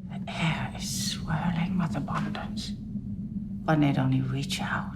The air is swirling with abundance. One need only reach out.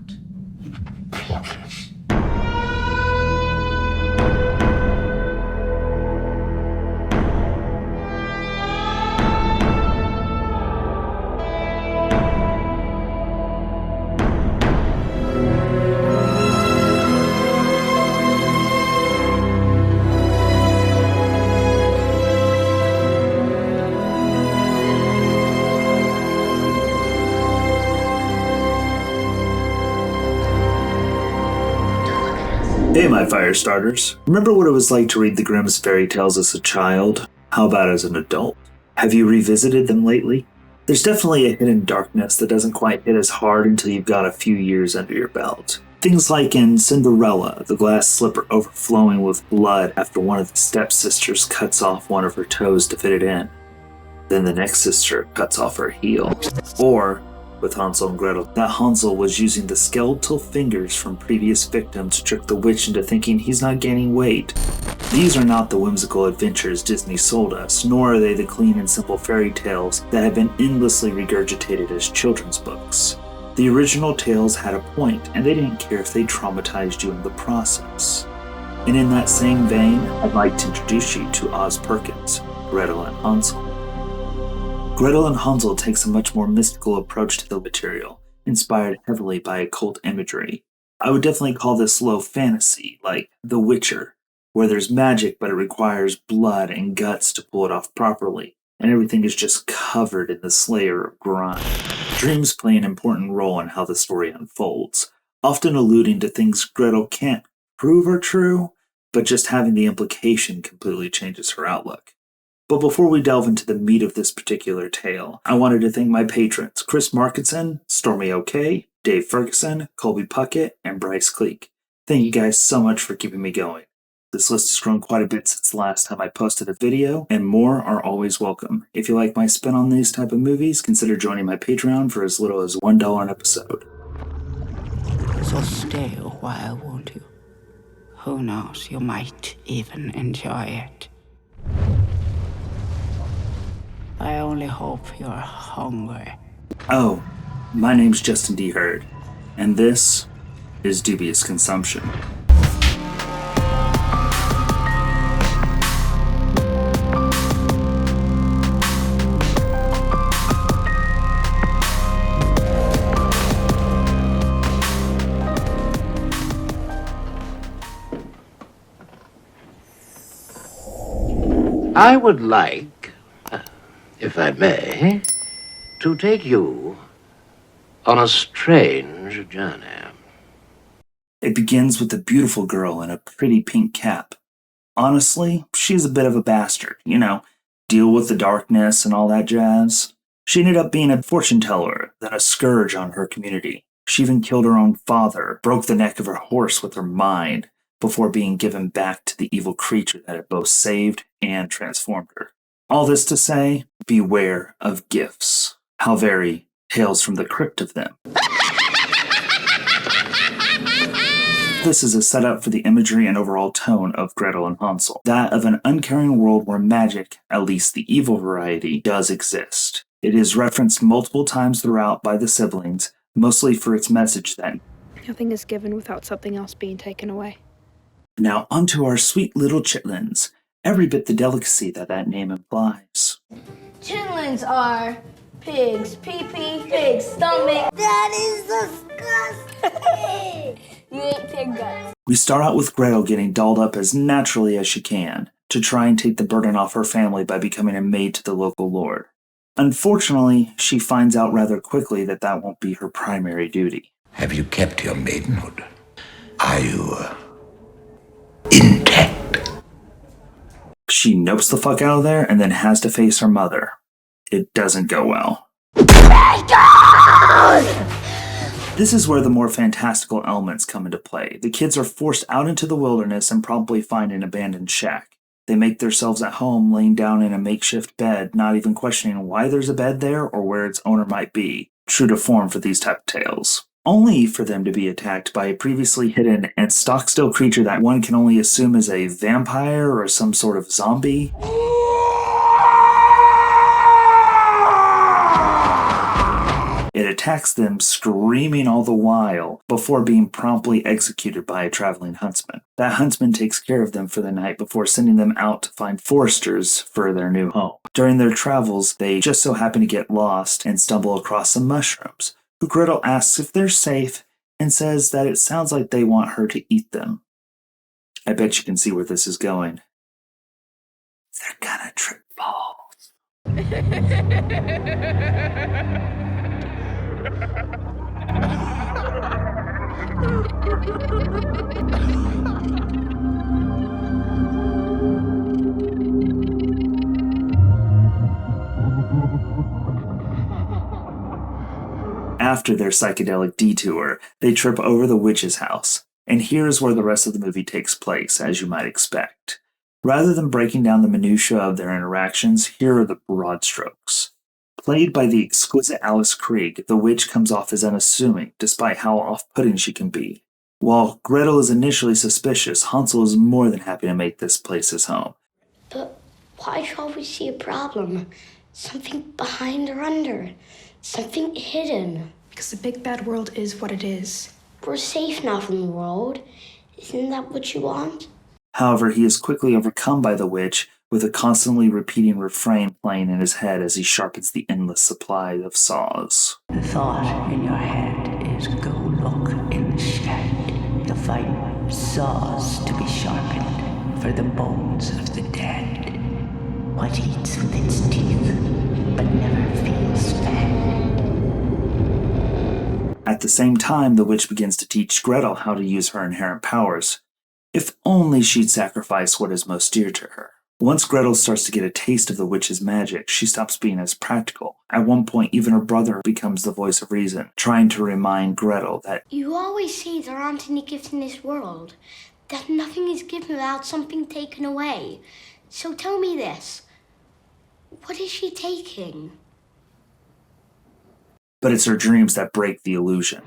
Hey, my fire starters. Remember what it was like to read the Grimm's fairy tales as a child? How about as an adult? Have you revisited them lately? There's definitely a hidden darkness that doesn't quite hit as hard until you've got a few years under your belt. Things like in Cinderella, the glass slipper overflowing with blood after one of the stepsisters cuts off one of her toes to fit it in. Then the next sister cuts off her heel. Or, with Hansel and Gretel, that Hansel was using the skeletal fingers from previous victims to trick the witch into thinking he's not gaining weight. These are not the whimsical adventures Disney sold us, nor are they the clean and simple fairy tales that have been endlessly regurgitated as children's books. The original tales had a point, and they didn't care if they traumatized you in the process. And in that same vein, I'd like to introduce you to Osgood Perkins, Gretel and Hansel. Gretel and Hansel takes a much more mystical approach to the material, inspired heavily by occult imagery. I would definitely call this low fantasy, like The Witcher, where there's magic but it requires blood and guts to pull it off properly, and everything is just covered in this layer of grime. Dreams play an important role in how the story unfolds, often alluding to things Gretel can't prove are true, but just having the implication completely changes her outlook. But before we delve into the meat of this particular tale, I wanted to thank my patrons, Chris Markinson, Stormy OK, Dave Ferguson, Colby Puckett, and Bryce Cleek. Thank you guys so much for keeping me going. This list has grown quite a bit since the last time I posted a video, and more are always welcome. If you like my spin on these type of movies, consider joining my Patreon for as little as $1 an episode. So stay a while, won't you? Who knows, you might even enjoy it. I only hope you're hungry. Oh, my name's Justin D. Hurd, and this is Dubious Consumption. I would like, if I may, to take you on a strange journey. It begins with a beautiful girl in a pretty pink cap. Honestly, she's a bit of a bastard, deal with the darkness and all that jazz. She ended up being a fortune teller, then a scourge on her community. She even killed her own father, broke the neck of her horse with her mind, before being given back to the evil creature that had both saved and transformed her. All this to say, beware of gifts. How very Tales from the Crypt of them. This is a setup for the imagery and overall tone of Gretel and Hansel. That of an uncaring world where magic, at least the evil variety, does exist. It is referenced multiple times throughout by the siblings, mostly for its message that nothing is given without something else being taken away. Now onto our sweet little chitlins, every bit the delicacy that name implies. Chitlins are pigs, pee-pee, pig's stomach. That is disgusting. You ate pig guts. We start out with Gretel getting dolled up as naturally as she can, to try and take the burden off her family by becoming a maid to the local lord. Unfortunately, she finds out rather quickly that won't be her primary duty. Have you kept your maidenhood? Are you intact? She nopes the fuck out of there and then has to face her mother. It doesn't go well. This is where the more fantastical elements come into play. The kids are forced out into the wilderness and promptly find an abandoned shack. They make themselves at home, laying down in a makeshift bed, not even questioning why there's a bed there or where its owner might be. True to form for these type of tales. Only for them to be attacked by a previously hidden and stock-still creature that one can only assume is a vampire or some sort of zombie. attacks them, screaming all the while, before being promptly executed by a traveling huntsman. That huntsman takes care of them for the night before sending them out to find foresters for their new home. During their travels, they just so happen to get lost and stumble across some mushrooms, who Gretel asks if they're safe and says that it sounds like they want her to eat them. I bet you can see where this is going. They're gonna trip balls. After their psychedelic detour, they trip over the witch's house, and here's where the rest of the movie takes place, as you might expect. Rather than breaking down the minutiae of their interactions, here are the broad strokes. Played by the exquisite Alice Krieg, the witch comes off as unassuming, despite how off-putting she can be. While Gretel is initially suspicious, Hansel is more than happy to make this place his home. But why do you always see a problem? Something behind or under. Something hidden. Because the big bad world is what it is. We're safe now from the world. Isn't that what you want? However, he is quickly overcome by the witch, with a constantly repeating refrain playing in his head as he sharpens the endless supply of saws. The thought in your head is go look in the shed. You'll find saws to be sharpened for the bones of the dead. What eats with its teeth, but never feels fed. At the same time, the witch begins to teach Gretel how to use her inherent powers. If only she'd sacrifice what is most dear to her. Once Gretel starts to get a taste of the witch's magic, she stops being as practical. At one point, even her brother becomes the voice of reason, trying to remind Gretel that You always say there aren't any gifts in this world. That nothing is given without something taken away. So tell me this. What is she taking? but it's her dreams that break the illusion.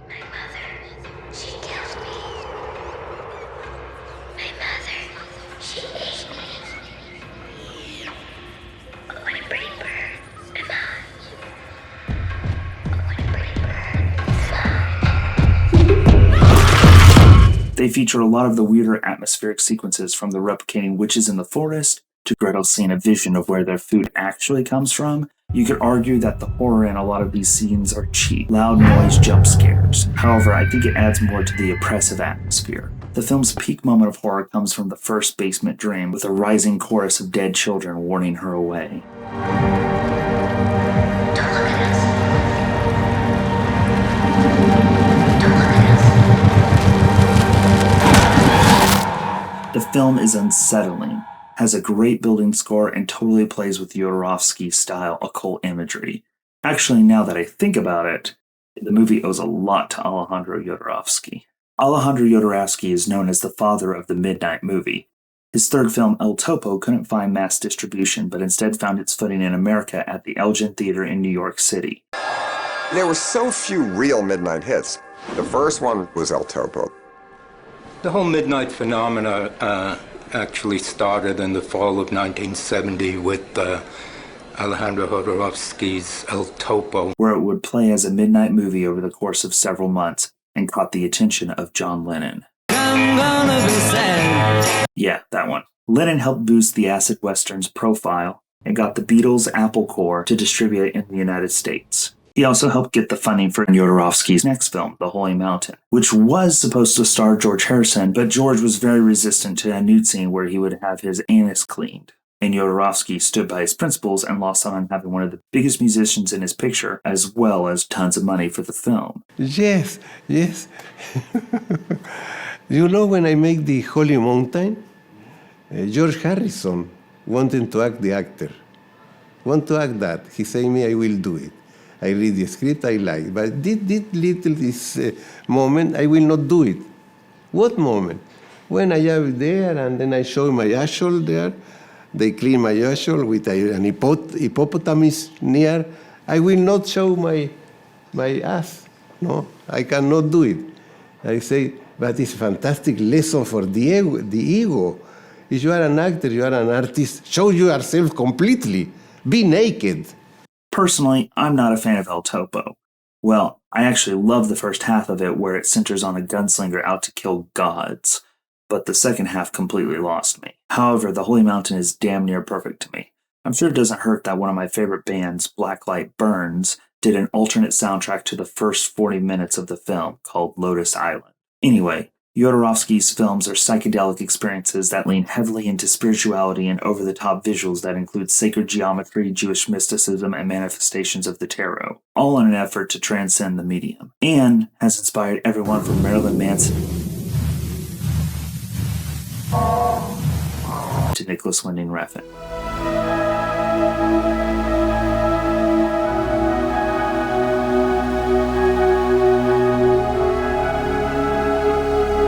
My mother, she killed me. My mother, she ate me. What a pretty bird am I? What a pretty bird am I? They feature a lot of the weirder atmospheric sequences, from the replicating witches in the forest to Gretel seeing a vision of where their food actually comes from. You could argue that the horror in a lot of these scenes are cheap, loud noise jump scares. However, I think it adds more to the oppressive atmosphere. The film's peak moment of horror comes from the first basement dream, with a rising chorus of dead children warning her away. Don't look at us. Don't look at us. The film is unsettling, has a great building score, and totally plays with Jodorowsky's style occult imagery. Actually, now that I think about it, the movie owes a lot to Alejandro Jodorowsky. Alejandro Jodorowsky is known as the father of the midnight movie. His third film, El Topo, couldn't find mass distribution, but instead found its footing in America at the Elgin Theater in New York City. There were so few real midnight hits. The first one was El Topo. The whole midnight phenomena actually started in the fall of 1970 with Alejandro Jodorowsky's El Topo, where it would play as a midnight movie over the course of several months and caught the attention of John Lennon. Yeah, that one. Lennon helped boost the acid western's profile and got the Beatles' Apple Corps to distribute it in the United States. He also helped get the funding for Jodorowsky's next film, The Holy Mountain, which was supposed to star George Harrison, but George was very resistant to a nude scene where he would have his anus cleaned. And Jodorowsky stood by his principles and lost out on having one of the biggest musicians in his picture, as well as tons of money for the film. Yes. You know, when I make The Holy Mountain, George Harrison wanted to act the actor. Want to act that. He said to me, I will do it. I read the script, I like. But this moment, I will not do it. What moment? When I am there and then I show my asshole there, they clean my asshole with an hippopotamus near, I will not show my ass. No, I cannot do it. I say, but it's a fantastic lesson for the ego. If you are an actor, you are an artist, show yourself completely. Be naked. Personally, I'm not a fan of El Topo. Well, I actually love the first half of it where it centers on a gunslinger out to kill gods, but the second half completely lost me. However, the Holy Mountain is damn near perfect to me. I'm sure it doesn't hurt that one of my favorite bands, Blacklight Burns, did an alternate soundtrack to the first 40 minutes of the film called Lotus Island. Anyway, Jodorowsky's films are psychedelic experiences that lean heavily into spirituality and over-the-top visuals that include sacred geometry, Jewish mysticism, and manifestations of the tarot, all in an effort to transcend the medium, and has inspired everyone from Marilyn Manson to Nicholas Winding Refn.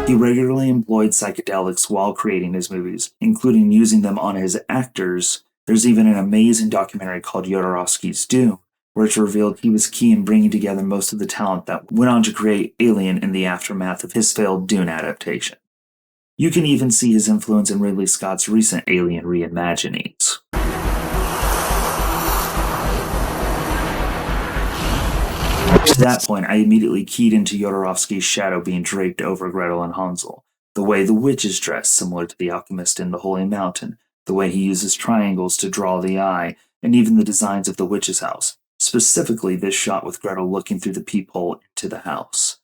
He regularly employed psychedelics while creating his movies, including using them on his actors. There's even an amazing documentary called Jodorowsky's Dune, where it's revealed he was key in bringing together most of the talent that went on to create Alien in the aftermath of his failed Dune adaptation. You can even see his influence in Ridley Scott's recent Alien reimaginings. To that point, I immediately keyed into Jodorowsky's shadow being draped over Gretel and Hansel, the way the witch is dressed similar to the alchemist in the Holy Mountain, the way he uses triangles to draw the eye, and even the designs of the witch's house, specifically this shot with Gretel looking through the peephole into the house.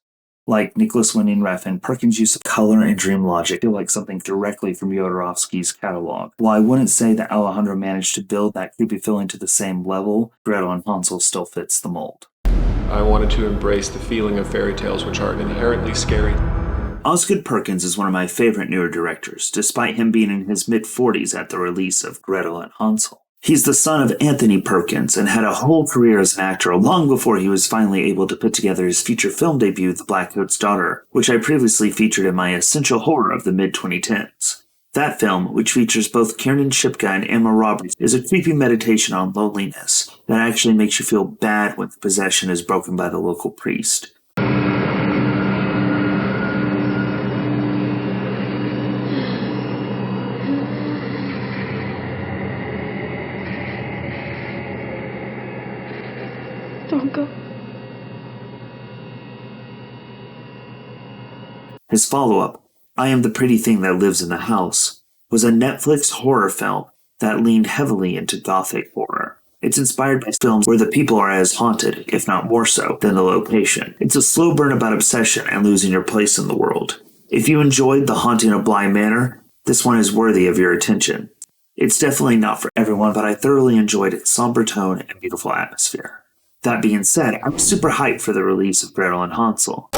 Like Nicholas Winding Refn, Perkins' use of color and dream logic feel like something directly from Jodorowsky's catalog. While I wouldn't say that Alejandro managed to build that creepy feeling to the same level, Gretel and Hansel still fits the mold. I wanted to embrace the feeling of fairy tales which are inherently scary. Osgood Perkins is one of my favorite newer directors, despite him being in his mid-40s at the release of Gretel and Hansel. He's the son of Anthony Perkins and had a whole career as an actor long before he was finally able to put together his feature film debut, The Blackcoat's Daughter, which I previously featured in my essential horror of the mid-2010s. That film, which features both Kiernan Shipka and Emma Roberts, is a creepy meditation on loneliness that actually makes you feel bad when the possession is broken by the local priest. Don't go. His follow-up, I Am the Pretty Thing That Lives in the House, was a Netflix horror film that leaned heavily into gothic horror. It's inspired by films where the people are as haunted, if not more so, than the location. It's a slow burn about obsession and losing your place in the world. If you enjoyed The Haunting of Bly Manor, this one is worthy of your attention. It's definitely not for everyone, but I thoroughly enjoyed its somber tone and beautiful atmosphere. That being said, I'm super hyped for the release of Gretel and Hansel.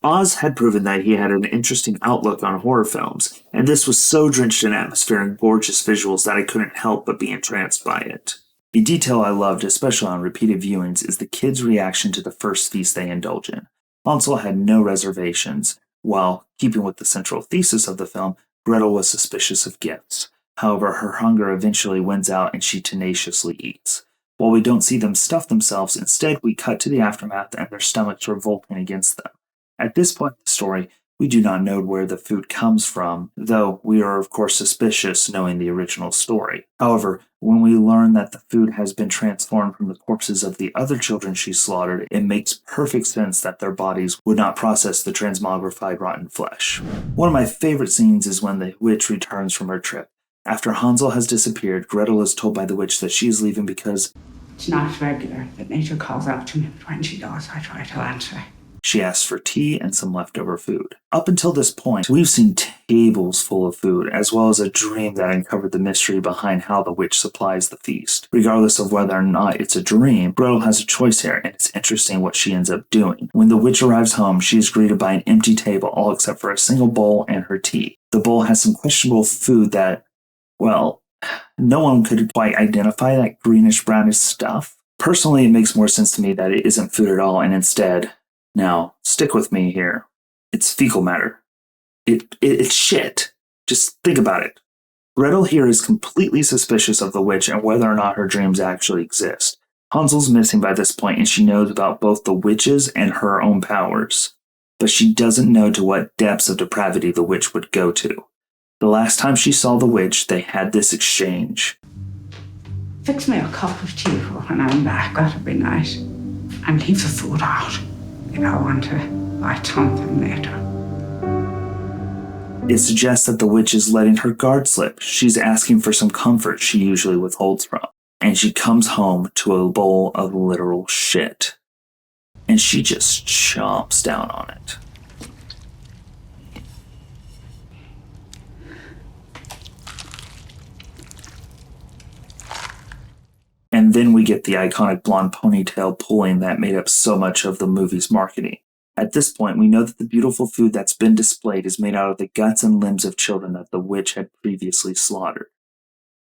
Oz had proven that he had an interesting outlook on horror films, and this was so drenched in atmosphere and gorgeous visuals that I couldn't help but be entranced by it. The detail I loved, especially on repeated viewings, is the kids' reaction to the first feast they indulge in. Hansel had no reservations, while, keeping with the central thesis of the film, Gretel was suspicious of gifts. However, her hunger eventually wins out and she tenaciously eats. While we don't see them stuff themselves, instead we cut to the aftermath and their stomachs revolting against them. At this point in the story, we do not know where the food comes from, though we are of course suspicious knowing the original story. However, when we learn that the food has been transformed from the corpses of the other children she slaughtered, it makes perfect sense that their bodies would not process the transmogrified rotten flesh. One of my favorite scenes is when the witch returns from her trip. After Hansel has disappeared, Gretel is told by the witch that she is leaving because it's not regular that nature calls out to me, but when she does, I try to answer. She asks for tea and some leftover food. Up until this point, we've seen tables full of food, as well as a dream that uncovered the mystery behind how the witch supplies the feast. Regardless of whether or not it's a dream, Gretel has a choice here, and it's interesting what she ends up doing. When the witch arrives home, she is greeted by an empty table, all except for a single bowl and her tea. The bowl has some questionable food that, well, no one could quite identify that greenish-brownish stuff. Personally, it makes more sense to me that it isn't food at all, and instead, now, stick with me here. It's fecal matter. It's shit. Just think about it. Gretel here is completely suspicious of the witch and whether or not her dreams actually exist. Hansel's missing by this point, and she knows about both the witches and her own powers. But she doesn't know to what depths of depravity the witch would go to. The last time she saw the witch, they had this exchange. Fix me a cup of tea for when I'm back, that'd be nice. And leave the food out if I want to buy something later. It suggests that the witch is letting her guard slip. She's asking for some comfort she usually withholds from. And she comes home to a bowl of literal shit. And she just chomps down on it. And then we get the iconic blonde ponytail pulling that made up so much of the movie's marketing. At this point, we know that the beautiful food that's been displayed is made out of the guts and limbs of children that the witch had previously slaughtered.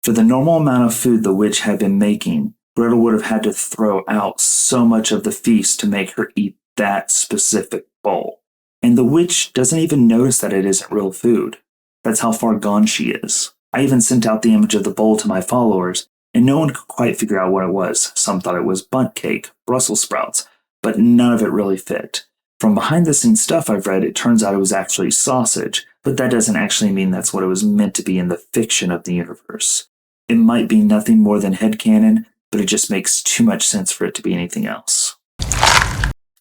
For the normal amount of food the witch had been making, Gretel would have had to throw out so much of the feast to make her eat that specific bowl. And the witch doesn't even notice that it isn't real food. That's how far gone she is. I even sent out the image of the bowl to my followers, and no one could quite figure out what it was. Some thought it was bundt cake, Brussels sprouts, but none of it really fit. From behind-the-scenes stuff I've read, it turns out it was actually sausage, but that doesn't actually mean that's what it was meant to be in the fiction of the universe. It might be nothing more than headcanon, but it just makes too much sense for it to be anything else.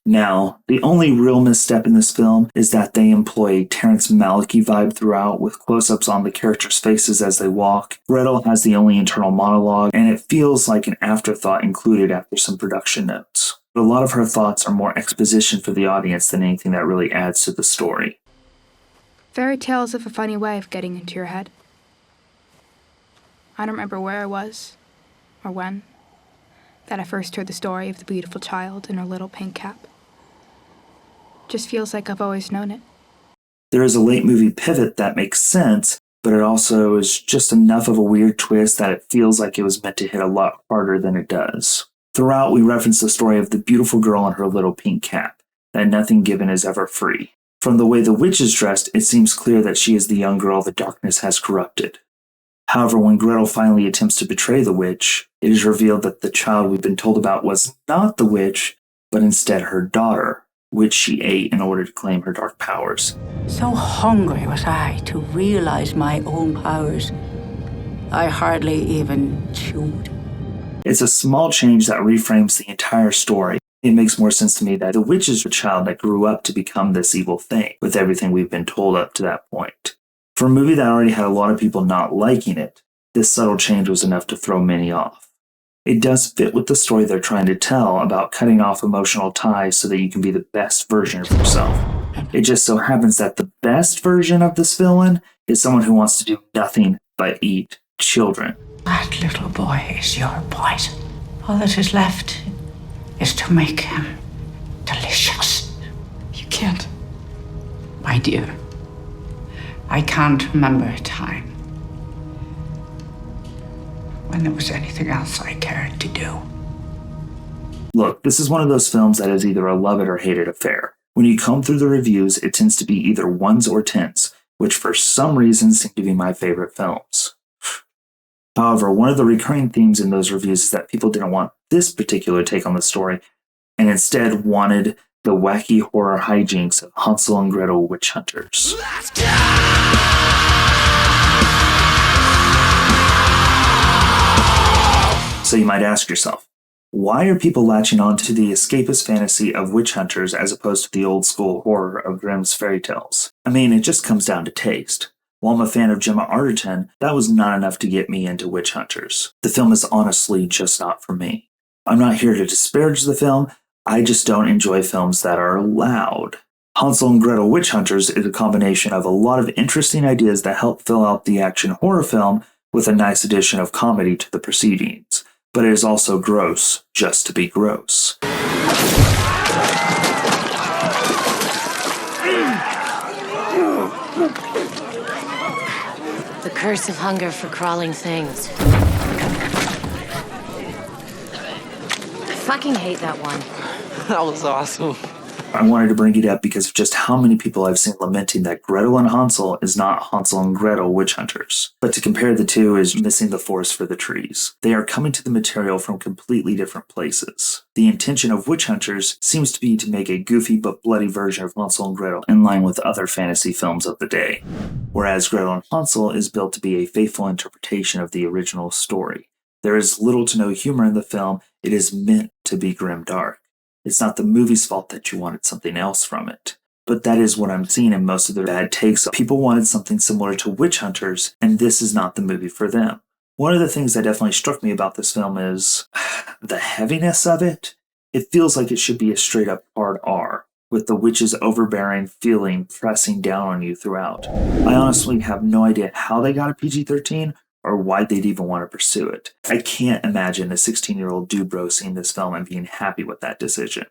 Now, the only real misstep in this film is that they employ a Terrence Malick vibe throughout, with close-ups on the characters' faces as they walk. Gretel has the only internal monologue, and it feels like an afterthought included after some production notes. But a lot of her thoughts are more exposition for the audience than anything that really adds to the story. Fairy tales have a funny way of getting into your head. I don't remember where I was, or when, that I first heard the story of the beautiful child in her little pink cap. Just feels like I've always known it. There is a late movie pivot that makes sense, but it also is just enough of a weird twist that it feels like it was meant to hit a lot harder than it does. Throughout, we reference the story of the beautiful girl in her little pink cap, that nothing given is ever free. From the way the witch is dressed, it seems clear that she is the young girl the darkness has corrupted. However, when Gretel finally attempts to betray the witch, it is revealed that the child we've been told about was not the witch, but instead her daughter, which she ate in order to claim her dark powers. So hungry was I to realize my own powers, I hardly even chewed. It's a small change that reframes the entire story. It makes more sense to me that the witch is a child that grew up to become this evil thing, with everything we've been told up to that point. For a movie that already had a lot of people not liking it, this subtle change was enough to throw many off. It does fit with the story they're trying to tell about cutting off emotional ties so that you can be the best version of yourself. It just so happens that the best version of this villain is someone who wants to do nothing but eat children. That little boy is your poison. All that is left is to make him delicious. You can't. My dear, I can't remember a time when there was anything else I cared to do. Look, this is one of those films that is either a love it or hate it affair. When you comb through the reviews, it tends to be either 1s or 10s, which for some reason seem to be my favorite films. However, one of the recurring themes in those reviews is that people didn't want this particular take on the story, and instead wanted the wacky horror hijinks of Hansel and Gretel witch hunters. So you might ask yourself, why are people latching on to the escapist fantasy of witch hunters as opposed to the old school horror of Grimm's fairy tales? I mean, it just comes down to taste. While I'm a fan of Gemma Arterton, that was not enough to get me into witch hunters. The film is honestly just not for me. I'm not here to disparage the film, I just don't enjoy films that are loud. Hansel and Gretel Witch Hunters is a combination of a lot of interesting ideas that help fill out the action horror film with a nice addition of comedy to the proceedings. But it is also gross, just to be gross. The curse of hunger for crawling things. I fucking hate that one. That was awesome. I wanted to bring it up because of just how many people I've seen lamenting that Gretel and Hansel is not Hansel and Gretel Witch Hunters. But to compare the two is missing the forest for the trees. They are coming to the material from completely different places. The intention of Witch Hunters seems to be to make a goofy but bloody version of Hansel and Gretel in line with other fantasy films of the day. Whereas Gretel and Hansel is built to be a faithful interpretation of the original story. There is little to no humor in the film. It is meant to be grim dark. It's not the movie's fault that you wanted something else from it. But that is what I'm seeing in most of their bad takes. People wanted something similar to Witch Hunters, and this is not the movie for them. One of the things that definitely struck me about this film is the heaviness of it. It feels like it should be a straight up hard R, with the witch's overbearing feeling pressing down on you throughout. I honestly have no idea how they got a PG-13 or why they'd even want to pursue it. I can't imagine a 16-year-old Dubro seeing this film and being happy with that decision.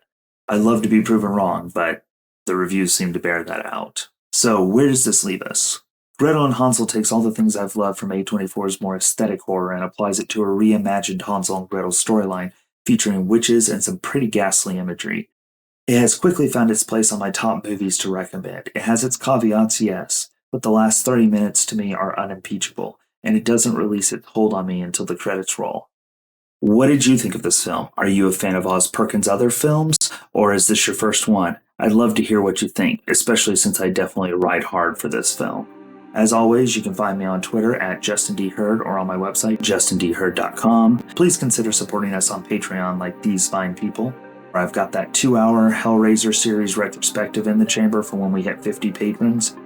I'd love to be proven wrong, but the reviews seem to bear that out. So where does this leave us? Gretel and Hansel takes all the things I've loved from A24's more aesthetic horror and applies it to a reimagined Hansel and Gretel storyline featuring witches and some pretty ghastly imagery. It has quickly found its place on my top movies to recommend. It has its caveats, yes, but the last 30 minutes to me are unimpeachable, and it doesn't release its hold on me until the credits roll. What did you think of this film? Are you a fan of Osgood Perkins' other films, or is this your first one? I'd love to hear what you think, especially since I definitely ride hard for this film. As always, you can find me on Twitter at JustinDHeard or on my website, JustinDHeard.com. Please consider supporting us on Patreon like these fine people, where I've got that 2-hour Hellraiser series retrospective in the chamber for when we hit 50 patrons.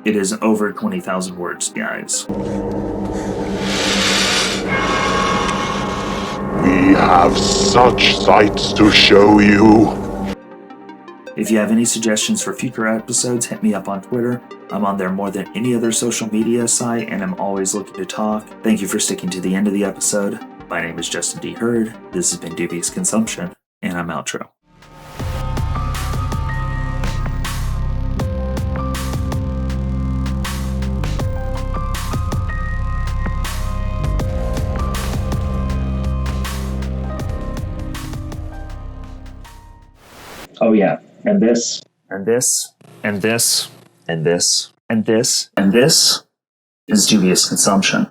It is over 20,000 words, guys. We have such sights to show you. If you have any suggestions for future episodes, hit me up on Twitter. I'm on there more than any other social media site, and I'm always looking to talk. Thank you for sticking to the end of the episode. My name is Justin D. Hurd. This has been Dubious Consumption, and I'm outro. Oh yeah, and this, and this, and this, and this, and this, and this is Dubious Consumption.